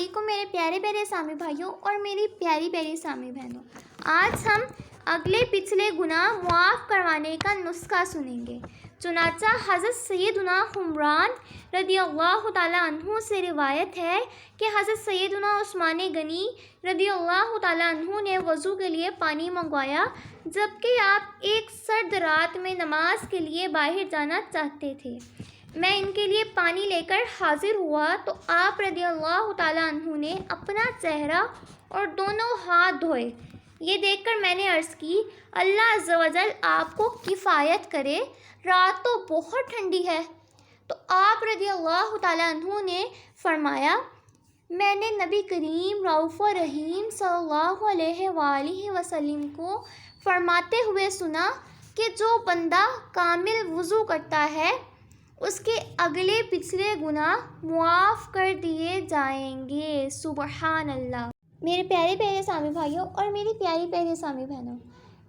علیکم میرے پیارے پیارے سامع بھائیوں اور میری پیاری پیاری سامع بہنوں۔ آج ہم اگلے پچھلے گناہ معاف کروانے کا نسخہ سنیں گے۔ چنانچہ حضرت سیدنا عمران رضی اللہ تعالیٰ عنہ سے روایت ہے کہ حضرت سیدنا عثمان غنی رضی اللہ تعالیٰ عنہ نے وضو کے لیے پانی منگوایا جبکہ آپ ایک سرد رات میں نماز کے لیے باہر جانا چاہتے تھے۔ میں ان کے لیے پانی لے کر حاضر ہوا تو آپ رضی اللہ تعالیٰ عنہ نے اپنا چہرہ اور دونوں ہاتھ دھوئے۔ یہ دیکھ کر میں نے عرض کی، اللہ عز و جل آپ کو کفایت کرے، رات تو بہت ٹھنڈی ہے۔ تو آپ رضی اللہ تعالیٰ عنہ نے فرمایا، میں نے نبی کریم رؤوف رحیم صلی اللہ علیہ وآلہ وسلم کو فرماتے ہوئے سنا کہ جو بندہ کامل وضو کرتا ہے اس کے اگلے پچھلے گناہ معاف کر دیے جائیں گے۔ سبحان اللہ۔ میرے پیارے پیارے سامع بھائیوں اور میری پیاری پیاری سامع بہنوں،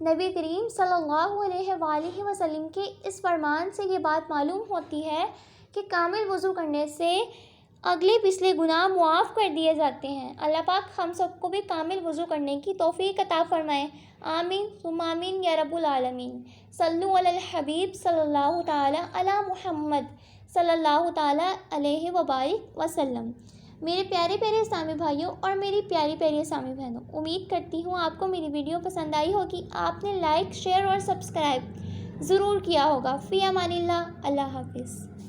نبی کریم صلی اللہ علیہ وآلہ وسلم کے اس فرمان سے یہ بات معلوم ہوتی ہے کہ کامل وضو کرنے سے اگلے پچھلے گناہ معاف کر دیے جاتے ہیں۔ اللہ پاک ہم سب کو بھی کامل وضو کرنے کی توفیق عطا فرمائے۔ آمین ثم آمین یا رب العالمین۔ صلو علی الحبیب صلی اللہ تعالیٰ علی محمد صلی اللہ تعالیٰ علیہ وبارک وسلم۔ میرے پیارے پیارے سامع بھائیوں اور میری پیاری پیاری سامع بہنوں، امید کرتی ہوں آپ کو میری ویڈیو پسند آئی ہوگی۔ آپ نے لائک، شیئر اور سبسکرائب ضرور کیا ہوگا۔ فی امان اللہ۔ اللہ حافظ۔